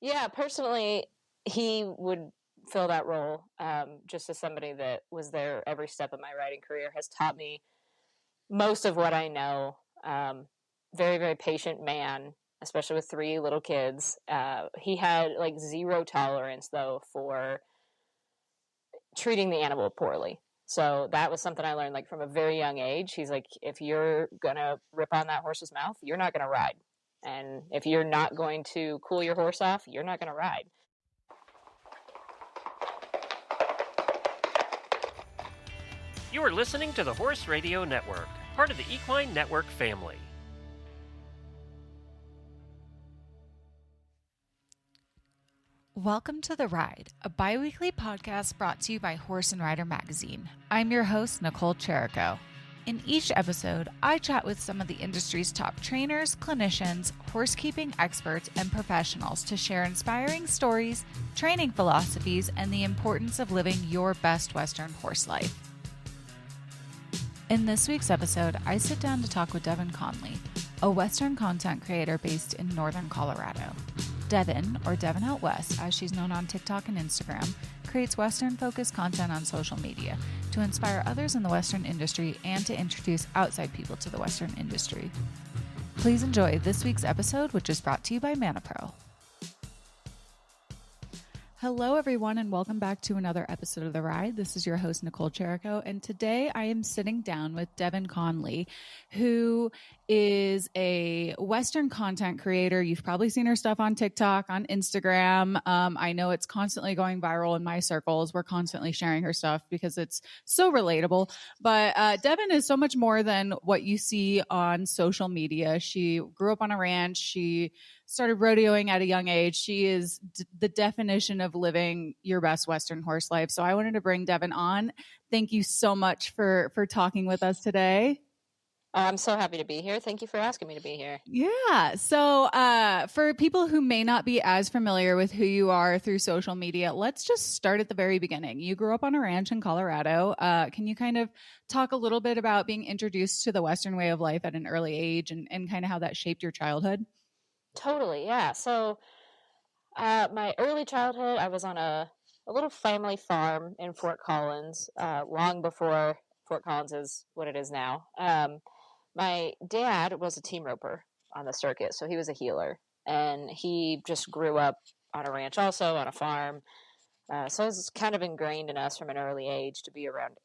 Yeah, personally, he would fill that role, just as somebody that was there every step of my riding career, has taught me most of what I know. Very, very patient man, especially with three little kids. He had like zero tolerance, though, for treating the animal poorly. So that was something I learned like from a very young age. He's like, if you're gonna rip on that horse's mouth, you're not gonna ride. And if you're not going to cool your horse off, you're not gonna ride. You are listening to the Horse Radio Network, part of the Equine Network family. Welcome to The Ride, a bi-weekly podcast brought to you by Horse and Rider Magazine. I'm your host, Nicole Cherico. In each episode, I chat with some of the industry's top trainers, clinicians, horsekeeping experts, and professionals to share inspiring stories, training philosophies, and the importance of living your best Western horse life. In this week's episode, I sit down to talk with Devin Conley, a Western content creator based in Northern Colorado. Devin, or Devin Out West, as she's known on TikTok and Instagram, creates Western-focused content on social media to inspire others in the Western industry and to introduce outside people to the Western industry. Please enjoy this week's episode, which is brought to you by ManaPro. Hello, everyone, and welcome back to another episode of The Ride. This is your host, Nicole Cherico, and today I am sitting down with Devin Conley, who is a Western content creator. You've probably seen her stuff on TikTok, on Instagram. I know it's constantly going viral in my circles. We're constantly sharing her stuff because it's so relatable. But Devin is so much more than what you see on social media. She grew up on a ranch. She started rodeoing at a young age. She is the definition of living your best Western horse life. So I wanted to bring Devin on. Thank you so much for talking with us today. I'm so happy to be here. Thank you for asking me to be here. Yeah. So for people who may not be as familiar with who you are through social media, let's just start at the very beginning. You grew up on a ranch in Colorado. Can you kind of talk a little bit about being introduced to the Western way of life at an early age and kind of how that shaped your childhood? Totally, yeah. So my early childhood, I was on a little family farm in Fort Collins, long before Fort Collins is what it is now. My dad was a team roper on the circuit, so he was a healer, and he just grew up on a ranch also, on a farm. So it's kind of ingrained in us from an early age to be around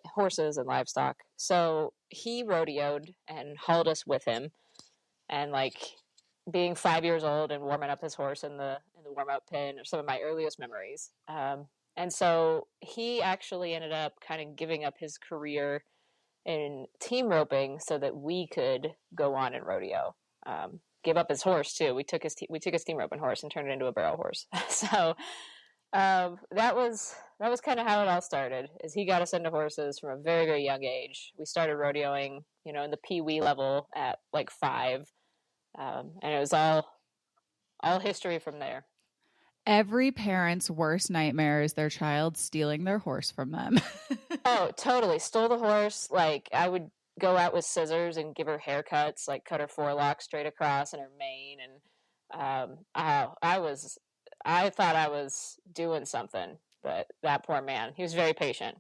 horses and livestock. So he rodeoed and hauled us with him, and like being 5 years old and warming up his horse in the warm up pen are some of my earliest memories. And so he actually ended up kind of giving up his career in team roping so that we could go on and rodeo. Give up his horse too. We took his team roping horse and turned it into a barrel horse. So that was kind of how it all started. Is he got us into horses from a very, very young age. We started rodeoing, in the pee-wee level at like 5. And it was all history from there. Every parent's worst nightmare is their child stealing their horse from them. Oh, totally. Stole the horse. Like, I would go out with scissors and give her haircuts, like cut her forelock straight across and her mane. And I thought I was doing something, but that poor man, he was very patient.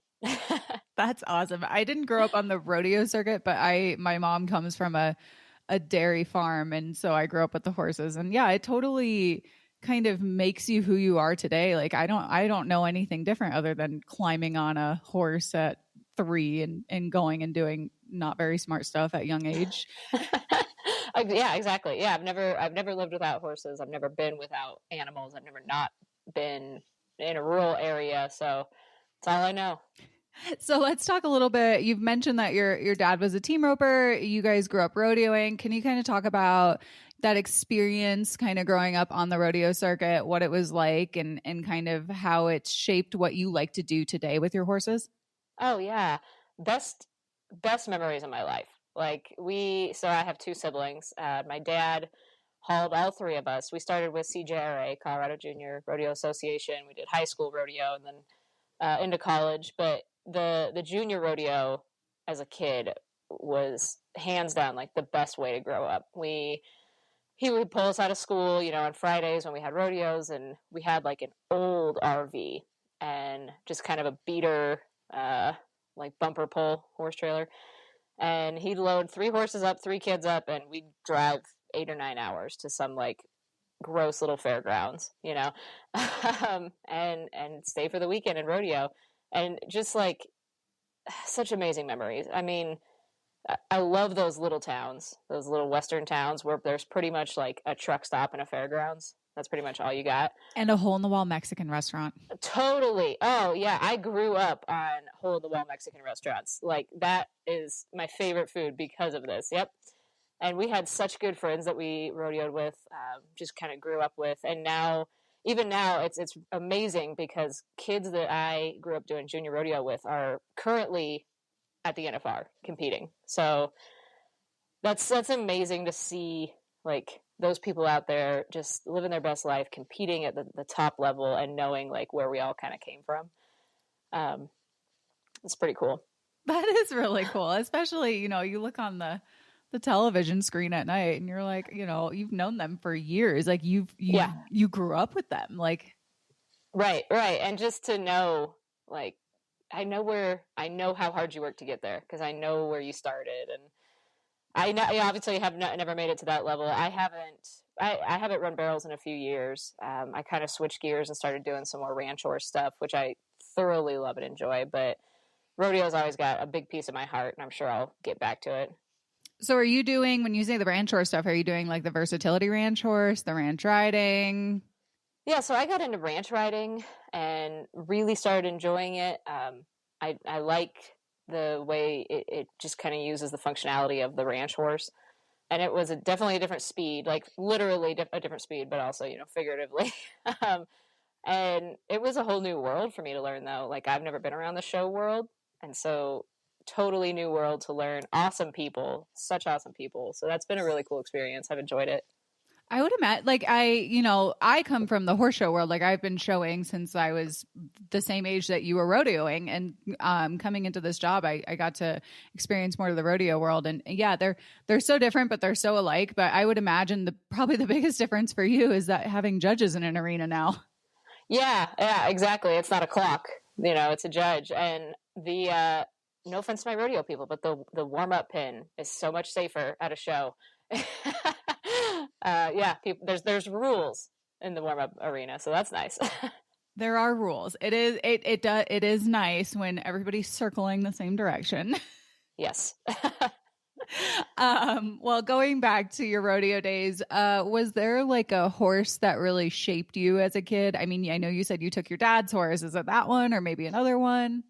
That's awesome. I didn't grow up on the rodeo circuit, but my mom comes from a dairy farm, and so I grew up with the horses. And yeah, it totally kind of makes you who you are today. Like I don't know anything different other than climbing on a horse at 3 and going and doing not very smart stuff at young age. Yeah, exactly. Yeah, I've never lived without horses. I've never been without animals. I've never not been in a rural area. So that's all I know. So let's talk a little bit. You've mentioned that your dad was a team roper. You guys grew up rodeoing. Can you kind of talk about that experience kind of growing up on the rodeo circuit, what it was like and kind of how it's shaped what you like to do today with your horses? Oh yeah. Best memories of my life. So I have 2 siblings. My dad hauled all 3 of us. We started with CJRA, Colorado Junior Rodeo Association. We did high school rodeo and then into college. But the junior rodeo as a kid was hands down like the best way to grow up. We he would pull us out of school, on Fridays when we had rodeos, and we had like an old RV and just kind of a beater, like bumper pull horse trailer. And he'd load 3 horses up, 3 kids up, and we'd drive 8 or 9 hours to some like gross little fairgrounds, and stay for the weekend and rodeo. And just like such amazing memories. I mean, I love those little towns, those little Western towns where there's pretty much like a truck stop and a fairgrounds. That's pretty much all you got. And a hole in the wall Mexican restaurant. Totally. Oh, yeah. I grew up on hole in the wall Mexican restaurants. Like, that is my favorite food because of this. Yep. And we had such good friends that we rodeoed with, just kind of grew up with. And now, even now, it's amazing because kids that I grew up doing junior rodeo with are currently at the NFR competing. So that's amazing to see, like, those people out there just living their best life, competing at the top level and knowing like where we all kind of came from. It's pretty cool. That is really cool. Especially, you look on the television screen at night and you're like, you've known them for years. Like you grew up with them. Like, right. And just to know, like, I know how hard you worked to get there because I know where you started, and I obviously have never made it to that level. I haven't run barrels in a few years. I kind of switched gears and started doing some more ranch horse stuff, which I thoroughly love and enjoy. But rodeo's always got a big piece of my heart, and I'm sure I'll get back to it. So are you doing, when you say the ranch horse stuff, are you doing like the versatility ranch horse, the ranch riding? Yeah, so I got into ranch riding and really started enjoying it. I like the way it just kind of uses the functionality of the ranch horse. And it was definitely a different speed, like literally a different speed, but also, figuratively. And it was a whole new world for me to learn, though. Like, I've never been around the show world. And so totally new world to learn. Awesome people, such awesome people. So that's been a really cool experience. I've enjoyed it. I would imagine, like, I come from the horse show world. Like, I've been showing since I was the same age that you were rodeoing, and coming into this job, I got to experience more of the rodeo world. And yeah, they're so different, but they're so alike. But I would imagine probably the biggest difference for you is that having judges in an arena now. Yeah, exactly. It's not a clock, it's a judge. And no offense to my rodeo people, but the warm-up pin is so much safer at a show. There's rules in the warm-up arena, so that's nice. There are rules. It is nice when everybody's circling the same direction. Yes. Well, going back to your rodeo days, was there like a horse that really shaped you as a kid? I mean, I know you said you took your dad's horse. Is it that one or maybe another one?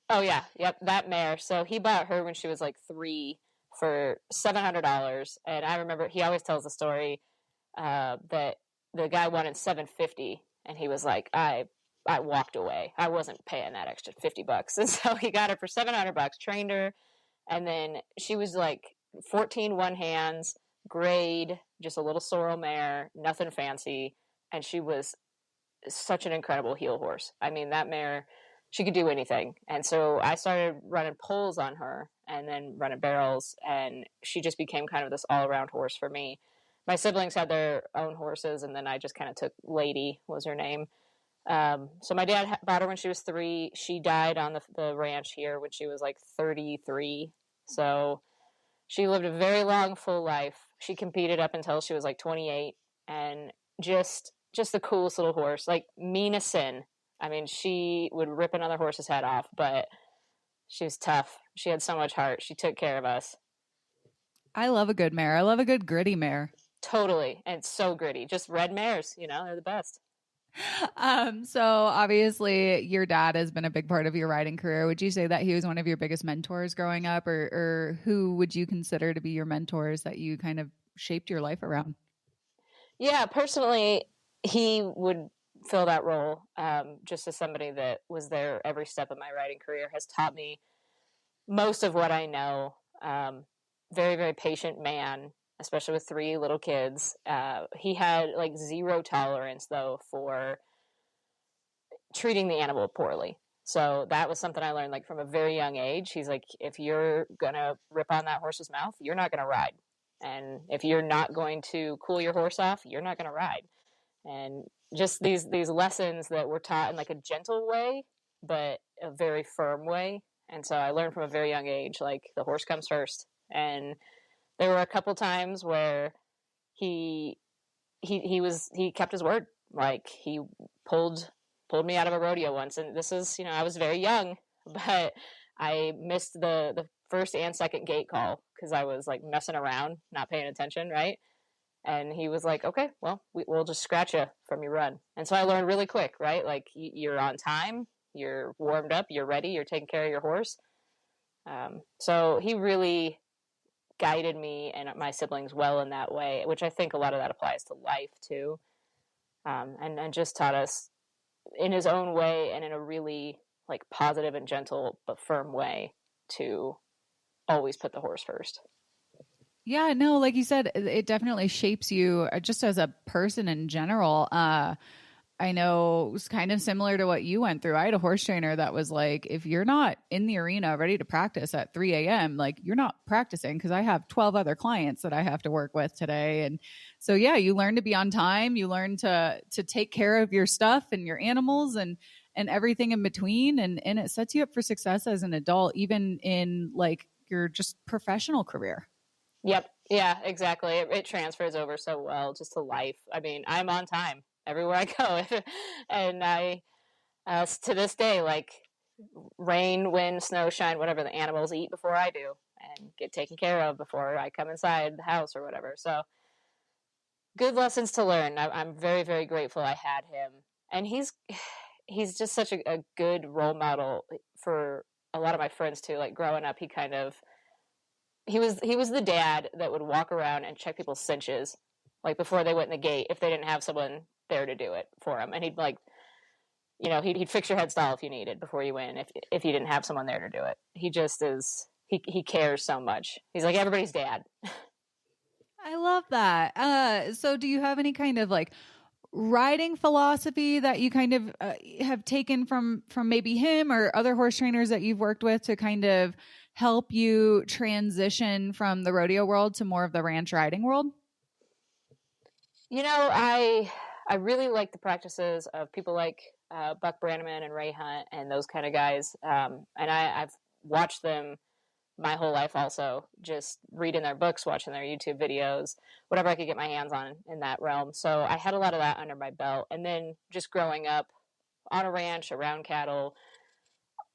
Oh yeah, yep, that mare. So he bought her when she was like 3 for $700, and I remember he always tells the story that the guy wanted $750, and he was like, I walked away. I wasn't paying that extra $50, and so he got her for $700, trained her, and then she was like 14 one hands, grade, just a little sorrel mare, nothing fancy, and she was such an incredible heel horse. I mean, that mare, she could do anything. And so I started running poles on her and then running barrels, and she just became kind of this all-around horse for me. My siblings had their own horses, and then I just kind of took Lady, was her name. So my dad bought her when she was 3. She died on the ranch here when she was like 33. So she lived a very long, full life. She competed up until she was like 28, and just the coolest little horse, like mean as sin. I mean, she would rip another horse's head off, but she was tough. She had so much heart. She took care of us. I love a good mare. I love a good gritty mare. Totally. And so gritty. Just red mares, they're the best. So obviously your dad has been a big part of your riding career. Would you say that he was one of your biggest mentors growing up, or who would you consider to be your mentors that you kind of shaped your life around? Yeah, personally, he would fill that role, just as somebody that was there every step of my riding career, has taught me most of what I know. Very, very patient man, especially with 3 little kids. He had like zero tolerance, though, for treating the animal poorly. So that was something I learned like from a very young age. He's like, if you're going to rip on that horse's mouth, you're not going to ride. And if you're not going to cool your horse off, you're not going to ride. And just these lessons that were taught in like a gentle way, but a very firm way. And so I learned from a very young age, like the horse comes first. And there were a couple times where he kept his word. Like he pulled me out of a rodeo once, and this is, I was very young, but I missed the first and second gate call because I was like messing around, not paying attention, right? And he was like, okay, well, we'll just scratch you from your run. And so I learned really quick, right? Like you're on time, you're warmed up, you're ready, you're taking care of your horse. So he really guided me and my siblings well in that way, which I think a lot of that applies to life too. And just taught us in his own way and in a really like positive and gentle but firm way to always put the horse first. Yeah, no, like you said, it definitely shapes you just as a person in general. I know it was kind of similar to what you went through. I had a horse trainer that was like, if you're not in the arena ready to practice at 3 a.m., like you're not practicing, because I have 12 other clients that I have to work with today. And so, yeah, you learn to be on time. You learn to take care of your stuff and your animals and everything in between. And it sets you up for success as an adult, even in like your just professional career. Yep. Yeah, exactly. It transfers over so well just to life. I mean, I'm on time everywhere I go. And I, to this day, like rain, wind, snow, shine, whatever, the animals eat before I do and get taken care of before I come inside the house or whatever. So good lessons to learn. I'm very, very grateful I had him. And he's just such a good role model for a lot of my friends too. Like growing up, he was the dad that would walk around and check people's cinches like before they went in the gate if they didn't have someone there to do it for them. And he'd like, he'd fix your head stall if you needed before you win if you didn't have someone there to do it. He just is, he cares so much. He's like everybody's dad. I love that. So do you have any kind of like riding philosophy that you kind of have taken from maybe him or other horse trainers that you've worked with to kind of help you transition from the rodeo world to more of the ranch riding world? I really like the practices of people like Buck Brannaman and Ray Hunt and those kind of guys. And I've watched them my whole life also, just reading their books, watching their YouTube videos, whatever I could get my hands on in that realm. So I had a lot of that under my belt. And then just growing up on a ranch, around cattle,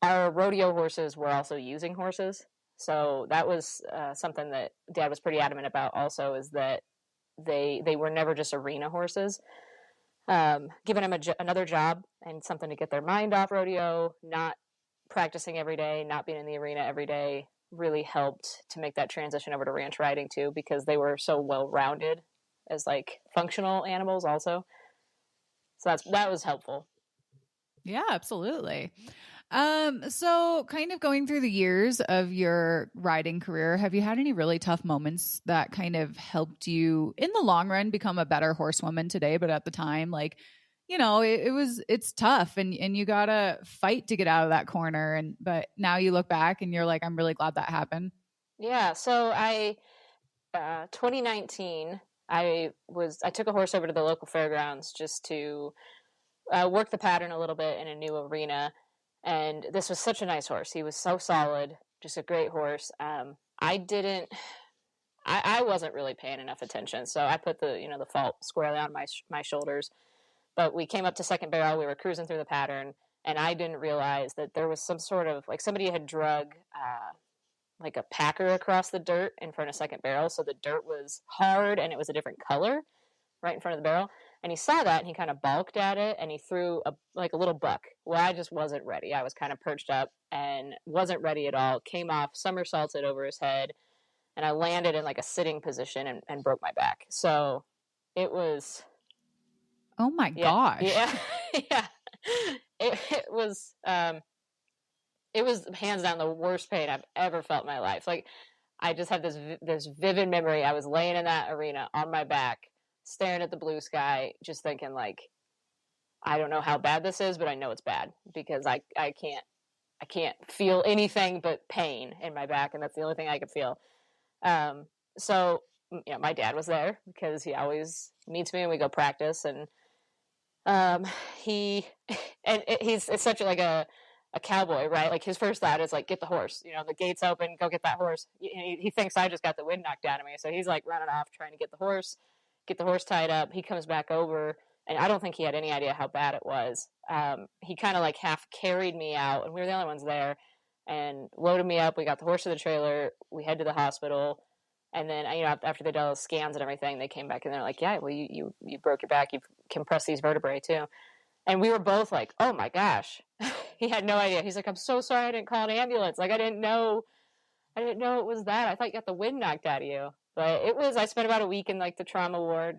our rodeo horses were also using horses. So that was something that Dad was pretty adamant about also, is that they were never just arena horses. Giving them another job and something to get their mind off rodeo, not practicing every day, not being in the arena every day, really helped to make that transition over to ranch riding too, because they were so well rounded as like functional animals also. So that was helpful. Yeah, absolutely. So kind of going through the years of your riding career, have you had any really tough moments that kind of helped you in the long run become a better horsewoman today? But at the time, like, it's tough and you gotta fight to get out of that corner. But now you look back and you're like, I'm really glad that happened. Yeah. So 2019, I took a horse over to the local fairgrounds just to work the pattern a little bit in a new arena. And this was such a nice horse. He was so solid, just a great horse. I wasn't really paying enough attention. So I put the fault squarely on my shoulders. But we came up to second barrel. We were cruising through the pattern, and I didn't realize that there was some sort of, like, somebody had drug like a packer across the dirt in front of second barrel. So the dirt was hard and it was a different color right in front of the barrel. And he saw that and he kind of balked at it and he threw a little buck. Well, I just wasn't ready. I was kind of perched up and wasn't ready at all. Came off, somersaulted over his head, and I landed in like a sitting position and broke my back. So it was... Oh my gosh. Yeah. Yeah. It was hands down the worst pain I've ever felt in my life. Like, I just have this vivid memory. I was laying in that arena on my back, staring at the blue sky, just thinking like, I don't know how bad this is, but I know it's bad because I can't feel anything but pain in my back. And that's the only thing I could feel. So my dad was there because he always meets me and we go practice. And he it's such like a cowboy, right? Like his first thought is like, get the horse, the gate's open, go get that horse. He thinks I just got the wind knocked out of me, so he's like running off trying to get the horse tied up. He comes back over, and I don't think he had any idea how bad it was. He kind of like half carried me out, and we were the only ones there, and loaded me up. We got the horse to the trailer. We head to the hospital. And then, after they did all the scans and everything, they came back and they're like, yeah, well, you broke your back. You've compressed these vertebrae too. And we were both like, oh my gosh. He had no idea. He's like, I'm so sorry I didn't call an ambulance. Like, I didn't know it was that. I thought you got the wind knocked out of you. But I spent about a week in like the trauma ward,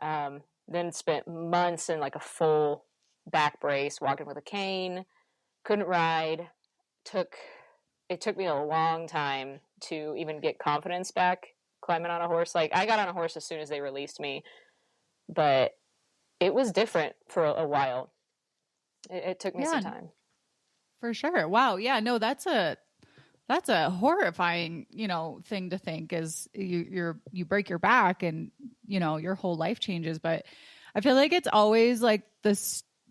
and then spent months in like a full back brace, walking with a cane, couldn't ride. It took me a long time to even get confidence back climbing on a horse. Like, I got on a horse as soon as they released me, but it was different for a while. It took me some time. For sure. Wow. Yeah, no, that's a horrifying, thing to think, is you break your back and, your whole life changes. But I feel like it's always like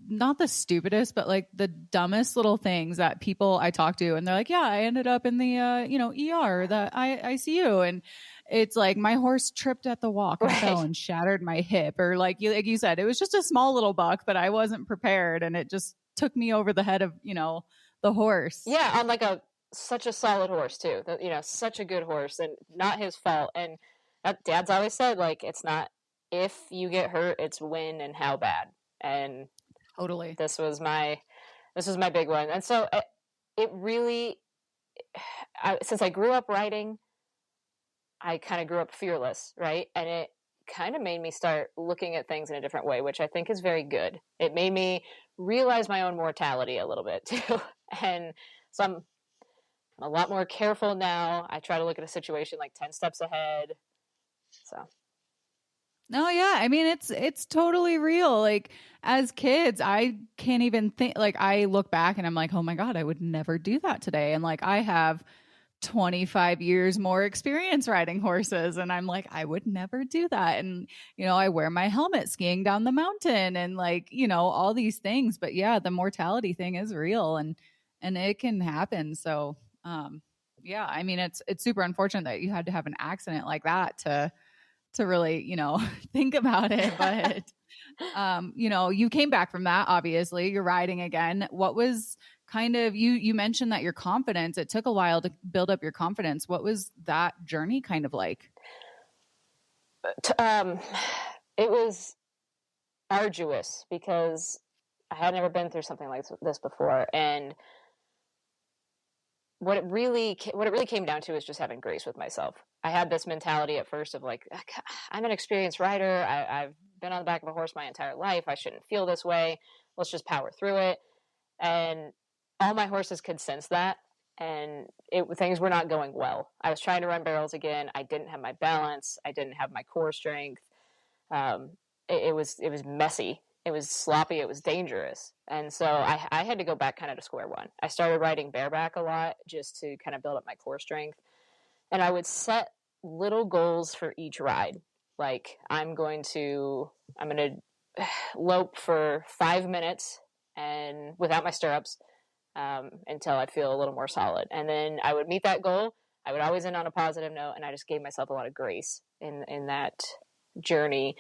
not the stupidest, but like the dumbest little things that people I talk to, and they're like, yeah, I ended up in the, ER, the ICU. And it's like, my horse tripped at the walk and fell and shattered my hip. Or like you said, it was just a small little buck, but I wasn't prepared. And it just took me over the head of, the horse. Yeah. On like such a solid horse too, such a good horse, and not his fault. And Dad's always said, like, it's not if you get hurt, it's when and how bad. And totally. This was my big one. And so it really, since I grew up riding, I kind of grew up fearless, right? And it kind of made me start looking at things in a different way, which I think is very good. It made me realize my own mortality a little bit too. And so I'm a lot more careful now. I try to look at a situation like 10 steps ahead. So. No, yeah. I mean, it's totally real. Like, as kids, I can't even think, like, I look back and I'm like, oh my God, I would never do that today. And like, I have 25 years more experience riding horses, and I'm like, I would never do that. And, I wear my helmet skiing down the mountain, and like, all these things. But yeah, the mortality thing is real, and it can happen. So, yeah, I mean, it's super unfortunate that you had to have an accident like that to really, think about it. But, you came back from that, obviously you're riding again. What was kind of, you mentioned that your confidence, it took a while to build up your confidence. What was that journey kind of like? It was arduous because I had never been through something like this before. And what it really came down to is just having grace with myself. I had this mentality at first of like, I'm an experienced rider. I've been on the back of a horse my entire life. I shouldn't feel this way. Let's just power through it. And all my horses could sense that. And things were not going well. I was trying to run barrels again. I didn't have my balance. I didn't have my core strength. It was messy. It was sloppy. It was dangerous. And so I had to go back kind of to square one. I started riding bareback a lot just to kind of build up my core strength. And I would set little goals for each ride. Like, I'm going to lope for 5 minutes and without my stirrups until I feel a little more solid. And then I would meet that goal. I would always end on a positive note, and I just gave myself a lot of grace in that journey.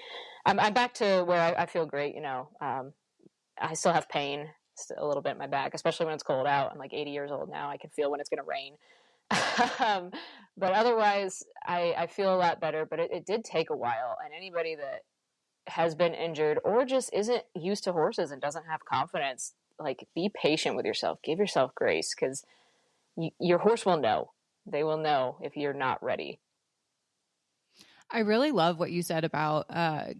I'm back to where I feel great. I still have pain a little bit in my back, especially when it's cold out. I'm like 80 years old now. I can feel when it's going to rain. But otherwise, I feel a lot better. But it did take a while. And anybody that has been injured or just isn't used to horses and doesn't have confidence, like, be patient with yourself. Give yourself grace, because your horse will know. They will know if you're not ready. I really love what you said about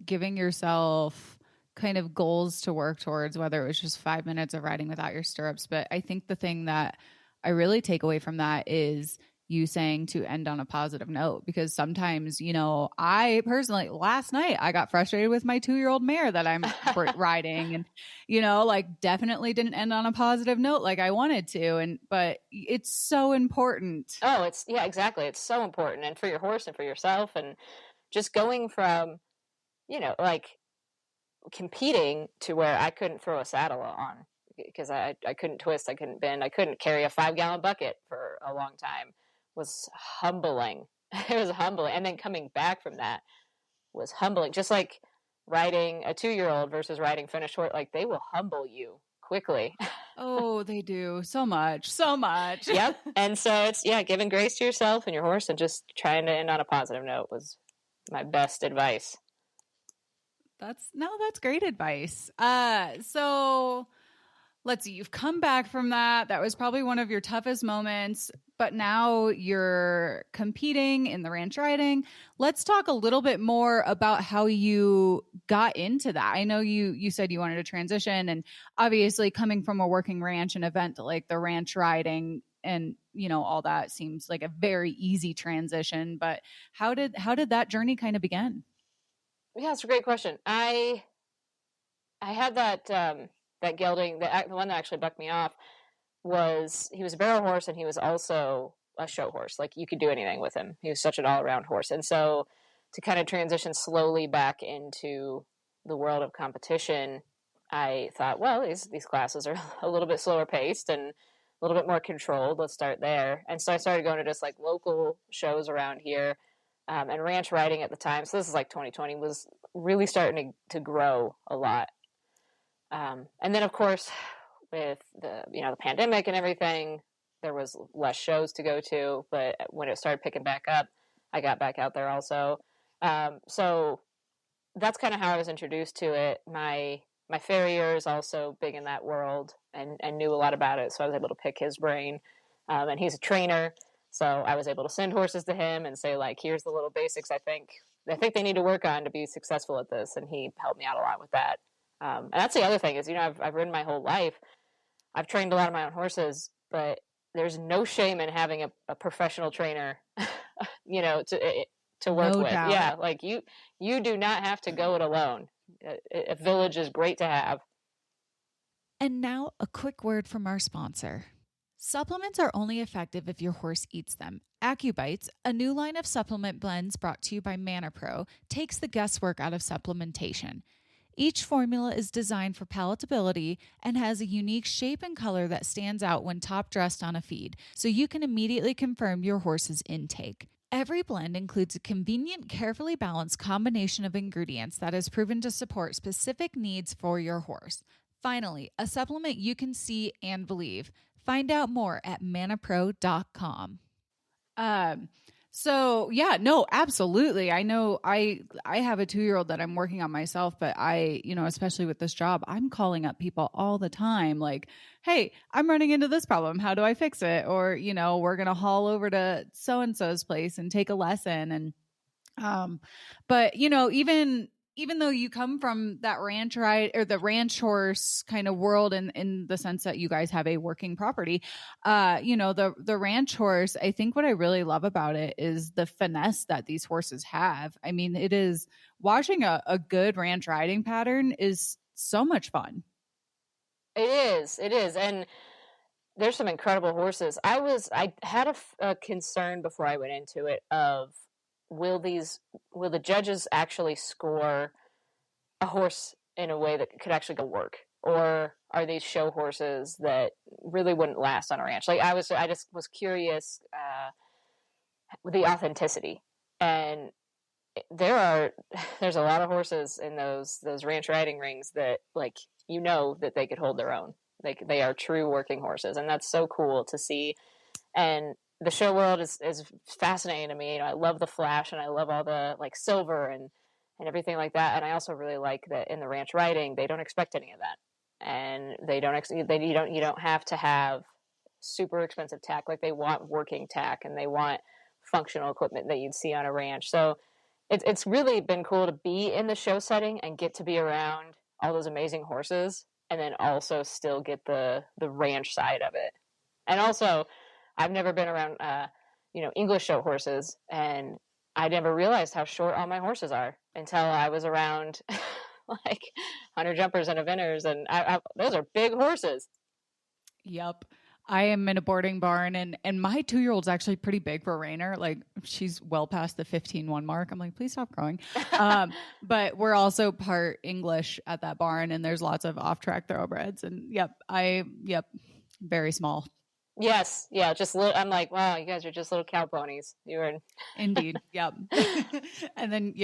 giving yourself kind of goals to work towards, whether it was just 5 minutes of riding without your stirrups. But I think the thing that I really take away from that is you saying to end on a positive note, because sometimes, you know, I personally, last night I got frustrated with my 2-year-old mare that I'm riding, and, you know, like definitely didn't end on a positive note like I wanted to. But it's so important. Oh, yeah, exactly. It's so important. And for your horse and for yourself, and just going from, you know, like competing to where I couldn't throw a saddle on because I couldn't twist, I couldn't bend, I couldn't carry a 5-gallon bucket for a long time was humbling. It was humbling. And then coming back from that was humbling. Just like riding a 2-year-old versus riding finished horse, like they will humble you quickly. Oh, they do so much, so much. Yep. And so it's, yeah, giving grace to yourself and your horse and just trying to end on a positive note was my best advice. That's great advice. So let's see, you've come back from that. That was probably one of your toughest moments, but now you're competing in the ranch riding. Let's talk a little bit more about how you got into that. I know you said you wanted to transition, and obviously coming from a working ranch, an event like the ranch riding and, you know, all that seems like a very easy transition, but how did that journey kind of begin? Yeah, it's a great question. I had that gelding, the one that actually bucked me off he was a barrel horse, and he was also a show horse. Like you could do anything with him. He was such an all-around horse. And so to kind of transition slowly back into the world of competition, I thought, well, these classes are a little bit slower paced and a little bit more controlled. Let's start there. And so I started going to just like local shows around here. And ranch riding at the time, so this is like 2020, was really starting to grow a lot. And then, of course, with the pandemic and everything, there was less shows to go to. But when it started picking back up, I got back out there also. So that's kind of how I was introduced to it. My farrier is also big in that world and knew a lot about it, so I was able to pick his brain. And he's a trainer, so I was able to send horses to him and say, like, here's the little basics I think they need to work on to be successful at this, and he helped me out a lot with that. And that's the other thing is, I've ridden my whole life. I've trained a lot of my own horses, but there's no shame in having a professional trainer, to work No with. doubt. Yeah, like you do not have to go it alone. A village is great to have. And now a quick word from our sponsor. Supplements are only effective if your horse eats them. AccuBites, a new line of supplement blends brought to you by ManaPro, takes the guesswork out of supplementation. Each formula is designed for palatability and has a unique shape and color that stands out when top dressed on a feed, so you can immediately confirm your horse's intake. Every blend includes a convenient, carefully balanced combination of ingredients that is proven to support specific needs for your horse. Finally, a supplement you can see and believe. Find out more at manapro.com. So yeah, no, absolutely. I know I have a 2-year-old that I'm working on myself, but especially with this job, I'm calling up people all the time. Like, hey, I'm running into this problem. How do I fix it? Or, we're going to haul over to so-and-so's place and take a lesson. And, but even though you come from that ranch ride or the ranch horse kind of world in the sense that you guys have a working property, the ranch horse, I think what I really love about it is the finesse that these horses have. I mean, it is watching a good ranch riding pattern is so much fun. It is. And there's some incredible horses. I had a concern before I went into it of, will the judges actually score a horse in a way that could actually go work, or are these show horses that really wouldn't last on a ranch? Like I just was curious with the authenticity. And there's a lot of horses in those ranch riding rings that, like, that they could hold their own. They are true working horses, and that's so cool to see. And the show world is fascinating to me. I love the flash, and I love all the like silver and everything like that. And I also really like that in the ranch riding, they don't expect any of that, and you don't have to have super expensive tack. Like they want working tack, and they want functional equipment that you'd see on a ranch. So it's really been cool to be in the show setting and get to be around all those amazing horses, and then also still get the ranch side of it. And also, I've never been around English show horses. And I never realized how short all my horses are until I was around like hunter jumpers and eventers. And those are big horses. Yep. I am in a boarding barn, and my 2-year-old's actually pretty big for a reiner. Like, she's well past the 15-1 mark. I'm like, please stop growing. But we're also part English at that barn, and there's lots of off-track thoroughbreds. And very small. Yes. Yeah. Just I'm like, wow, you guys are just little cow ponies. You were Indeed. Yep. And then,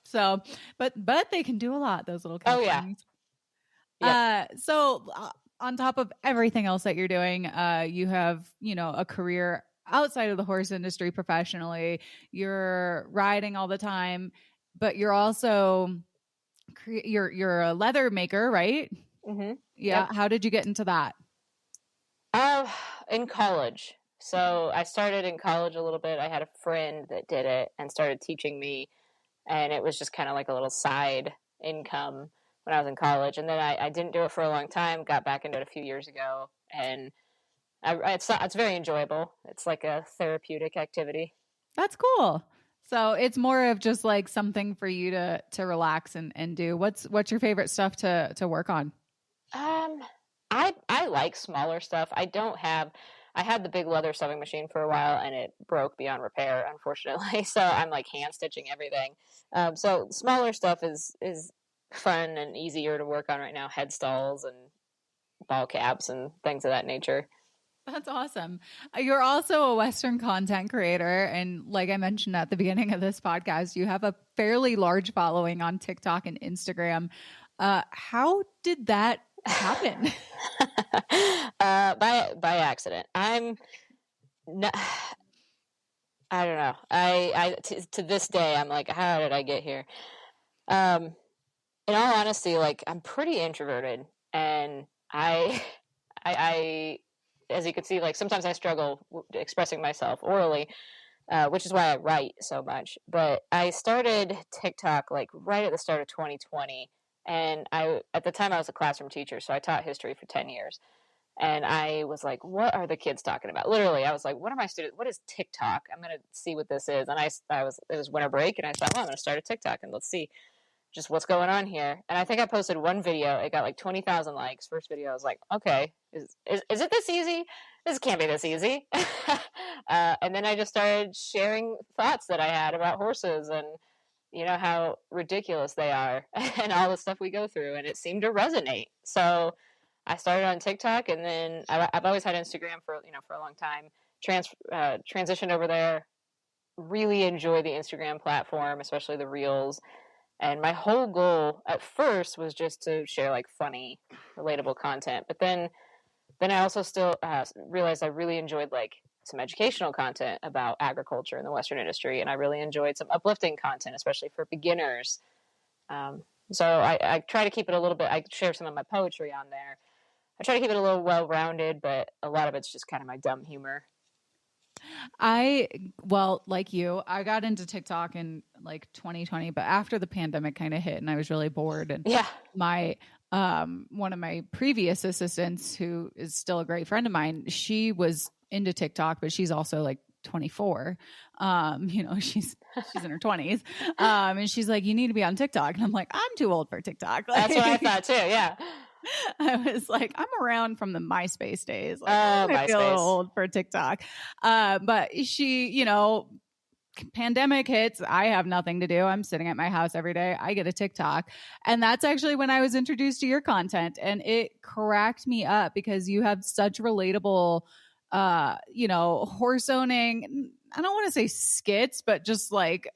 so, but they can do a lot, those little cow ponies. Yep. So on top of everything else that you're doing, you have, a career outside of the horse industry professionally. You're riding all the time, but you're also you're a leather maker, right? Mm-hmm. Yeah. Yep. How did you get into that? In college. So I started in college a little bit. I had a friend that did it and started teaching me, and it was just kind of like a little side income when I was in college. And then I didn't do it for a long time, got back into it a few years ago, and it's very enjoyable. It's like a therapeutic activity. That's cool. So it's more of just like something for you to relax and do. What's your favorite stuff to work on? I like smaller stuff. I had the big leather sewing machine for a while, and it broke beyond repair, unfortunately. So I'm like hand stitching everything. So smaller stuff is fun and easier to work on right now. Head stalls and ball caps and things of that nature. That's awesome. You're also a Western content creator. And like I mentioned at the beginning of this podcast, you have a fairly large following on TikTok and Instagram. How did that happen? By accident. I don't know. To this day, I'm like, how did I get here? In all honesty, like, I'm pretty introverted, and I, as you can see, like, sometimes I struggle expressing myself orally, which is why I write so much. But I started TikTok like right at the start of 2020, and at the time I was a classroom teacher, so I taught history for 10 years. And I was like, what are the kids talking about? Literally, I was like, what is TikTok? I'm going to see what this is. And it was winter break, and I thought, well, I'm going to start a TikTok and let's see just what's going on here. And I think I posted one video. It got like 20,000 likes. First video, I was like, okay, is it this easy? This can't be this easy. And then I just started sharing thoughts that I had about horses and, how ridiculous they are and all the stuff we go through. And it seemed to resonate. So I started on TikTok, and then I've always had Instagram for a long time. Transitioned over there. Really enjoy the Instagram platform, especially the Reels. And my whole goal at first was just to share like funny, relatable content. But then I also still realized I really enjoyed like some educational content about agriculture in the Western industry, and I really enjoyed some uplifting content, especially for beginners. So I try to keep it a little bit. I share some of my poetry on there. I try to keep it a little well-rounded, but a lot of it's just kind of my dumb humor. Like you, I got into TikTok in like 2020, but after the pandemic kind of hit and I was really bored, and my one of my previous assistants, who is still a great friend of mine, she was into TikTok, but she's also like 24. She's in her 20s. And she's like, you need to be on TikTok. And I'm like, I'm too old for TikTok. Like, that's what I thought too. Yeah. I was like, I'm around from the MySpace days. Like, I feel a little old for TikTok. But she, pandemic hits. I have nothing to do. I'm sitting at my house every day. I get a TikTok. And that's actually when I was introduced to your content. And it cracked me up because you have such relatable, horse owning. I don't want to say skits, but just like,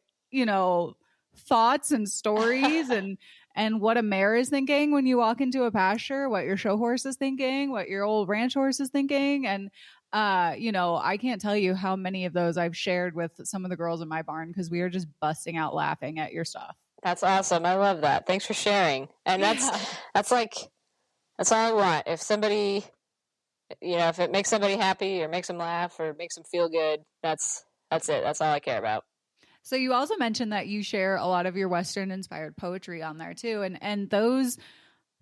thoughts and stories and what a mare is thinking when you walk into a pasture, what your show horse is thinking, what your old ranch horse is thinking. And, I can't tell you how many of those I've shared with some of the girls in my barn because we are just busting out laughing at your stuff. That's awesome. I love that. Thanks for sharing. And that's all I want. If somebody, if it makes somebody happy or makes them laugh or makes them feel good, that's it. That's all I care about. So you also mentioned that you share a lot of your Western inspired poetry on there too. And those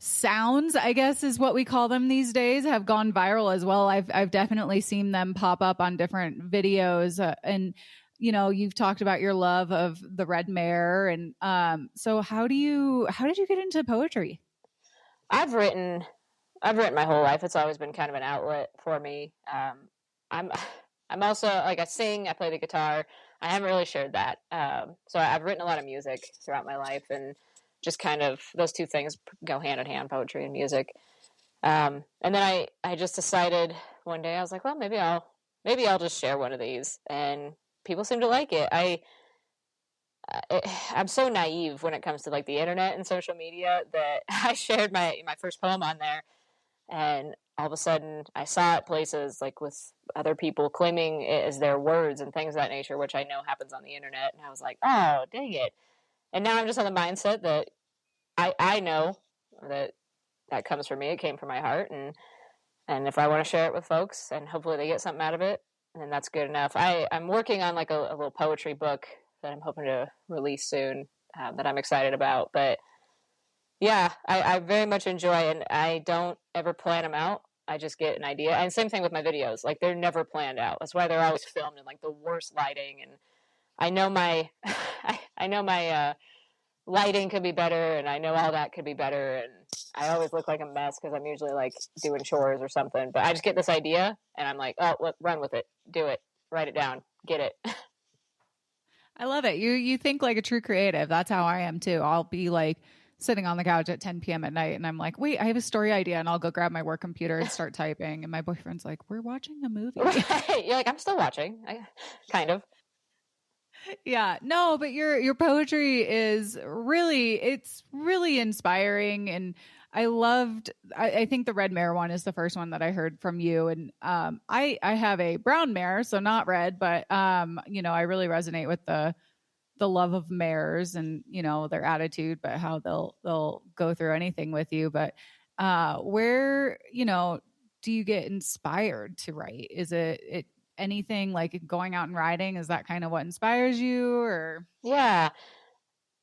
sounds, I guess is what we call them these days, have gone viral as well. I've definitely seen them pop up on different videos, and you've talked about your love of the red mare, and so how did you get into poetry? I've written my whole life. It's always been kind of an outlet for me. I'm I'm also, like, I sing, I play the guitar. I haven't really shared that. So I've written a lot of music throughout my life, and just kind of those two things go hand in hand, poetry and music. And then I just decided one day, I was like, well, maybe I'll just share one of these, and people seem to like it. I'm so naive when it comes to, like, the internet and social media, that I shared my first poem on there, and all of a sudden I saw it places, like, with other people claiming it as their words and things of that nature, which I know happens on the internet. And I was like, oh, dang it. And now I'm just on the mindset that I know that comes from me. It came from my heart. And if I want to share it with folks and hopefully they get something out of it, then that's good enough. I'm working on, like, a little poetry book that I'm hoping to release soon, that I'm excited about. But yeah, I very much enjoy it, and I don't ever plan them out. I just get an idea. And same thing with my videos. Like, they're never planned out. That's why they're always filmed in, like, the worst lighting. And I know my I know my lighting could be better, and I know all that could be better. And I always look like a mess because I'm usually, like, doing chores or something. But I just get this idea, and I'm like, oh, run with it, do it, write it down, get it. I love it. You think like a true creative. That's how I am too. I'll be like sitting on the couch at 10 p.m. at night, and I'm like, wait, I have a story idea, and I'll go grab my work computer and start typing. And my boyfriend's like, we're watching a movie. Right. You're like, I'm still watching. Kind of. Yeah, no, but your poetry is it's really inspiring, and I think the red mare one is the first one that I heard from you. And I have a brown mare, so not red, but I really resonate with the love of mares, and their attitude, but how they'll go through anything with you. But where do you get inspired to write? Is it anything like going out and riding? Is that kind of what inspires you? Or Yeah,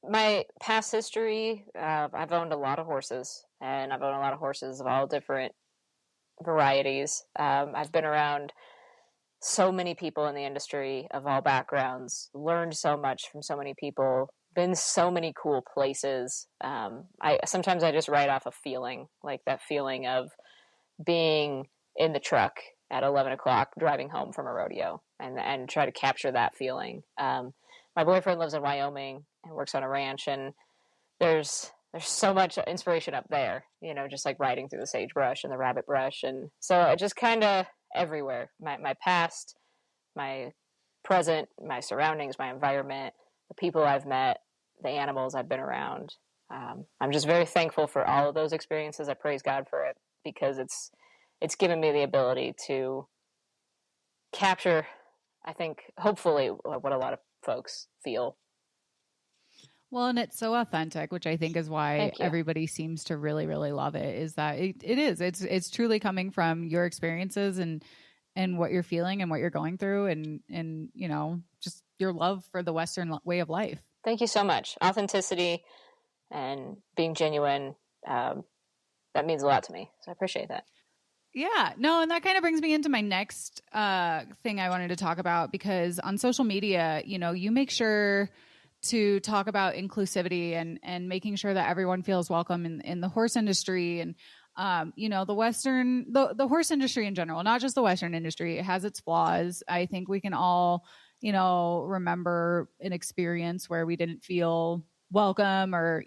my past history, I've owned a lot of horses, and I've owned a lot of horses of all different varieties. I've been around so many people in the industry of all backgrounds, learned so much from so many people, been so many cool places. I sometimes I just write off a feeling, like that feeling of being in the truck at 11 o'clock driving home from a rodeo, and try to capture that feeling. My boyfriend lives in Wyoming and works on a ranch, and there's so much inspiration up there, just like riding through the sagebrush and the rabbit brush. And so it just kind of everywhere, my past, my present, my surroundings, my environment, the people I've met, the animals I've been around. I'm just very thankful for all of those experiences. I praise God for it, because it's given me the ability to capture, I think, hopefully, what a lot of folks feel. Well, and it's so authentic, which I think is why everybody seems to really, really love it, is that it's truly coming from your experiences and what you're feeling and what you're going through, and just your love for the Western way of life. Thank you so much. Authenticity and being genuine, that means a lot to me. So I appreciate that. Yeah, no, and that kind of brings me into my next thing I wanted to talk about, because on social media, you make sure to talk about inclusivity and making sure that everyone feels welcome in the horse industry. And the horse industry in general, not just the Western industry, it has its flaws. I think we can all remember an experience where we didn't feel welcome or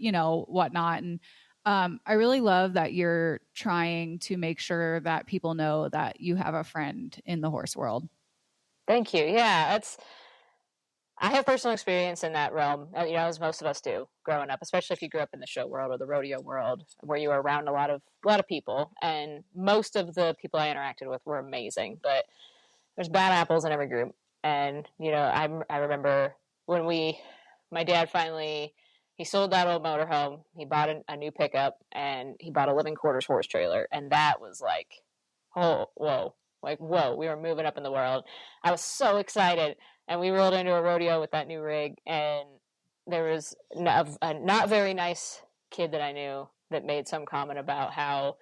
whatnot. And I really love that you're trying to make sure that people know that you have a friend in the horse world. Thank you. Yeah, I have personal experience in that realm, as most of us do growing up, especially if you grew up in the show world or the rodeo world, where you were around a lot of people. And most of the people I interacted with were amazing, but there's bad apples in every group. And, I remember when my dad finally, he sold that old motorhome, he bought a new pickup, and he bought a living quarters horse trailer. And that was like, oh, whoa, we were moving up in the world. I was so excited. And we rolled into a rodeo with that new rig, and there was a not very nice kid that I knew that made some comment about how,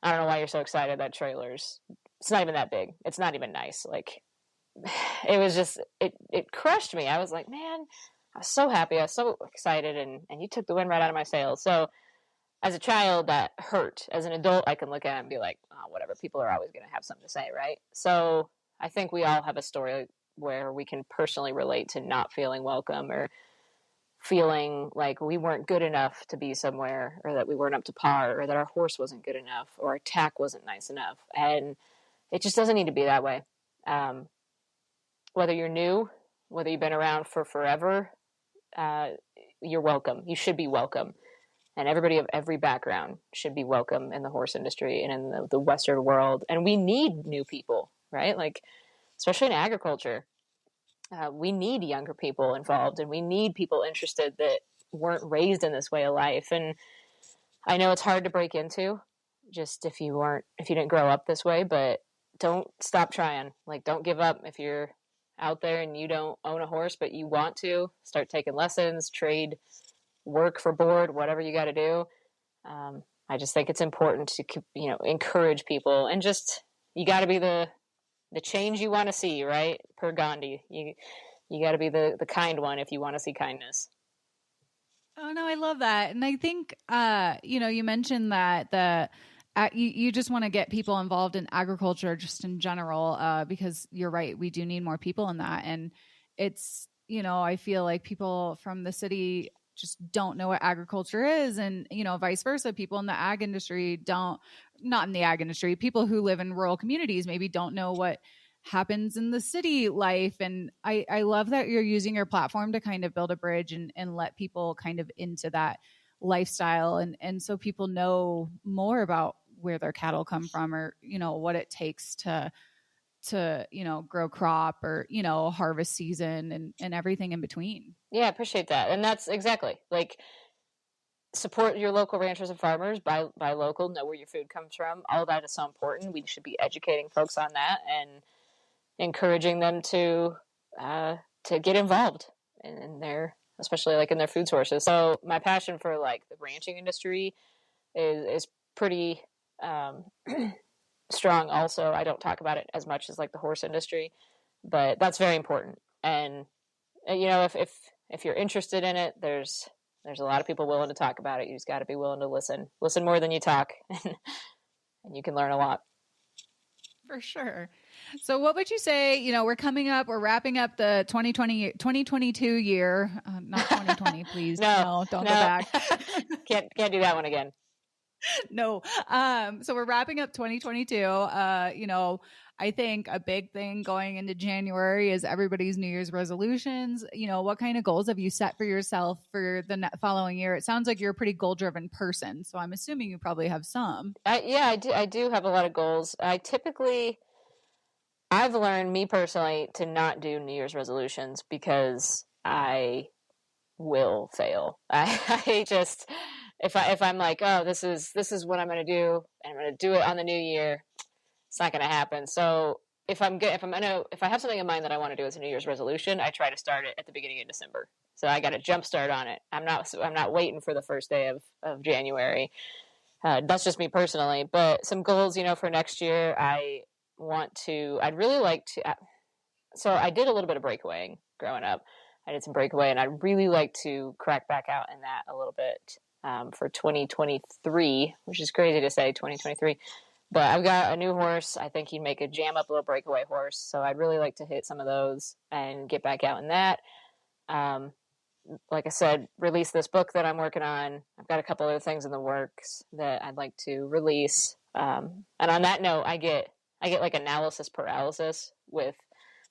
I don't know why you're so excited, that trailer's, it's not even that big. It's not even nice. Like, it was just, it crushed me. I was like, man, I was so happy. I was so excited. And you took the wind right out of my sails. So as a child, that hurt. As an adult, I can look at it and be like, oh, whatever. People are always going to have something to say, right? So I think we all have a story where we can personally relate to not feeling welcome, or feeling like we weren't good enough to be somewhere, or that we weren't up to par, or that our horse wasn't good enough, or our tack wasn't nice enough. And it just doesn't need to be that way. Whether you're new, whether you've been around for forever, you're welcome. You should be welcome. And everybody of every background should be welcome in the horse industry and in the Western world. And we need new people, right? Like, especially in agriculture, we need younger people involved, and we need people interested that weren't raised in this way of life. And I know it's hard to break into, just if you didn't grow up this way, but don't stop trying. Like, don't give up. If you're out there and you don't own a horse, but you want to, start taking lessons, trade, work for board, whatever you got to do. I just think it's important to, encourage people, and just, you got to be the change you want to see, right? Per Gandhi, you got to be the kind one if you want to see kindness. Oh no, I love that. And I think, you mentioned that you just want to get people involved in agriculture just in general, because you're right. We do need more people in that. And it's, I feel like people from the city just don't know what agriculture is. And, vice versa, people in the ag industry not in the ag industry, people who live in rural communities maybe don't know what happens in the city life. And I love that you're using your platform to kind of build a bridge and let people kind of into that lifestyle. And so people know more about where their cattle come from, or, what it takes to grow crop, or, harvest season, and everything in between. Yeah, I appreciate that. And that's exactly, like, support your local ranchers and farmers, buy local, know where your food comes from. All that is so important. We should be educating folks on that and encouraging them to get involved in their, especially like in their food sources. So my passion for like the ranching industry is pretty strong also. I don't talk about it as much as like the horse industry, but that's very important. And if you're interested in it, there's a lot of people willing to talk about it. You just got to be willing to listen more than you talk, and you can learn a lot. For sure. So what would you say, we're wrapping up the 2022 year, not 2020, please. No, don't go back. Can't do that one again. No. So we're wrapping up 2022. I think a big thing going into January is everybody's New Year's resolutions. What kind of goals have you set for yourself for the following year? It sounds like you're a pretty goal-driven person, so I'm assuming you probably have some. I do have a lot of goals. I've learned, me personally, to not do New Year's resolutions because I will fail. I just, if I'm like, oh, this is what I'm going to do, and I'm going to do it on the new year, it's not going to happen. So if I have something in mind that I want to do as a New Year's resolution, I try to start it at the beginning of December. So I got a jump start on it. I'm not waiting for the first day of January. That's just me personally. But some goals, for next year, I'd really like to. So I did a little bit of breakawaying growing up. I did some breakaway, and I'd really like to crack back out in that a little bit for 2023, which is crazy to say 2023. But I've got a new horse. I think he'd make a jam up little breakaway horse. So I'd really like to hit some of those and get back out in that. Like I said, release this book that I'm working on. I've got a couple other things in the works that I'd like to release. And on that note, I get like analysis paralysis with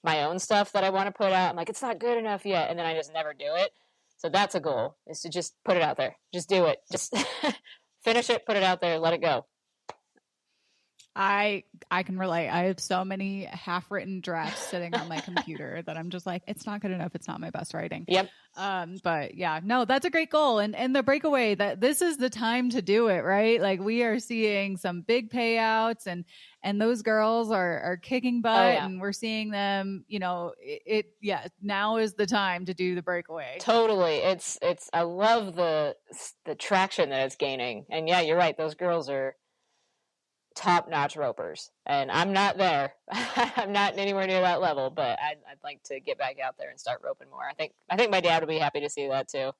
my own stuff that I want to put out. I'm like, it's not good enough yet. And then I just never do it. So that's a goal, is to just put it out there. Just do it. Just finish it, put it out there, let it go. I can relate. I have so many half-written drafts sitting on my computer that I'm just like, it's not good enough. It's not my best writing. Yep. But yeah, no, that's a great goal. And the breakaway, that this is the time to do it, right? Like we are seeing some big payouts and those girls are kicking butt, and we're seeing them, now is the time to do the breakaway. Totally. It's I love the traction that it's gaining. And yeah, you're right. Those girls are top-notch ropers, and I'm not there. I'm not anywhere near that level, but I'd like to get back out there and start roping more. I think my dad would be happy to see that too.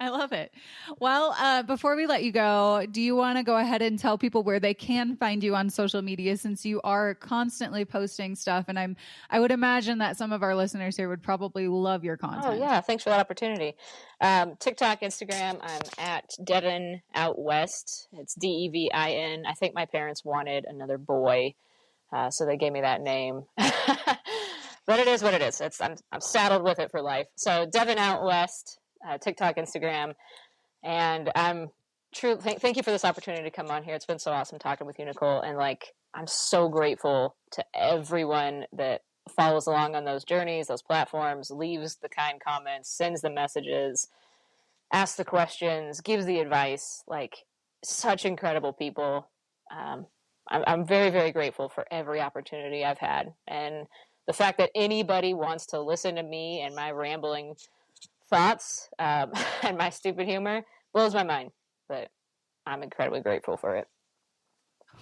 I love it. Well, before we let you go, do you want to go ahead and tell people where they can find you on social media, since you are constantly posting stuff? And I would imagine that some of our listeners here would probably love your content. Oh yeah, thanks for that opportunity. TikTok, Instagram, I'm at Devin Out West. It's Devin. I think my parents wanted another boy, so they gave me that name. But it is what it is. I'm saddled with it for life. So Devin Out West. TikTok, Instagram, and I'm thank you for this opportunity to come on here. It's been so awesome talking with you, Nicole, and I'm so grateful to everyone that follows along on those journeys, those platforms, leaves the kind comments, sends the messages, asks the questions, gives the advice. Such incredible people. I'm very, very grateful for every opportunity I've had, and the fact that anybody wants to listen to me and my rambling thoughts and my stupid humor blows my mind, but I'm incredibly grateful for it.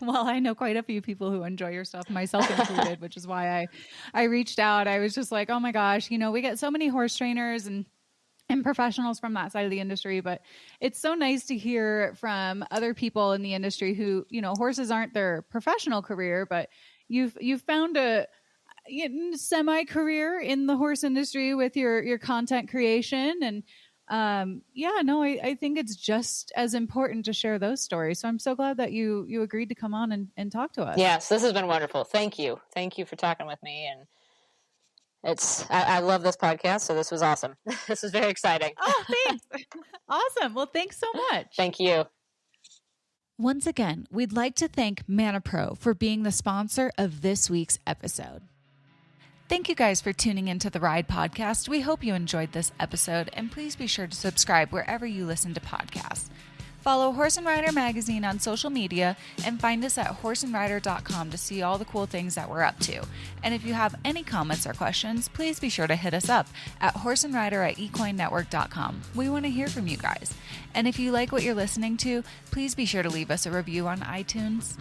Well, I know quite a few people who enjoy your stuff, myself included, which is why I reached out. I was just like, oh my gosh, we get so many horse trainers and professionals from that side of the industry, but it's so nice to hear from other people in the industry who, horses aren't their professional career, but you've found a semi-career in the horse industry with your content creation. And I think it's just as important to share those stories. So I'm so glad that you agreed to come on and talk to us. Yes, this has been wonderful. Thank you for talking with me. And I love this podcast, so this was awesome. This is very exciting. Oh, thanks. Awesome. Well, thanks so much. Thank you. Once again, we'd like to thank ManaPro for being the sponsor of this week's episode. Thank you guys for tuning into the Ride Podcast. We hope you enjoyed this episode, and please be sure to subscribe wherever you listen to podcasts. Follow Horse and Rider Magazine on social media and find us at horseandrider.com to see all the cool things that we're up to. And if you have any comments or questions, please be sure to hit us up at horseandrider@equinenetwork.com. We want to hear from you guys. And if you like what you're listening to, please be sure to leave us a review on iTunes.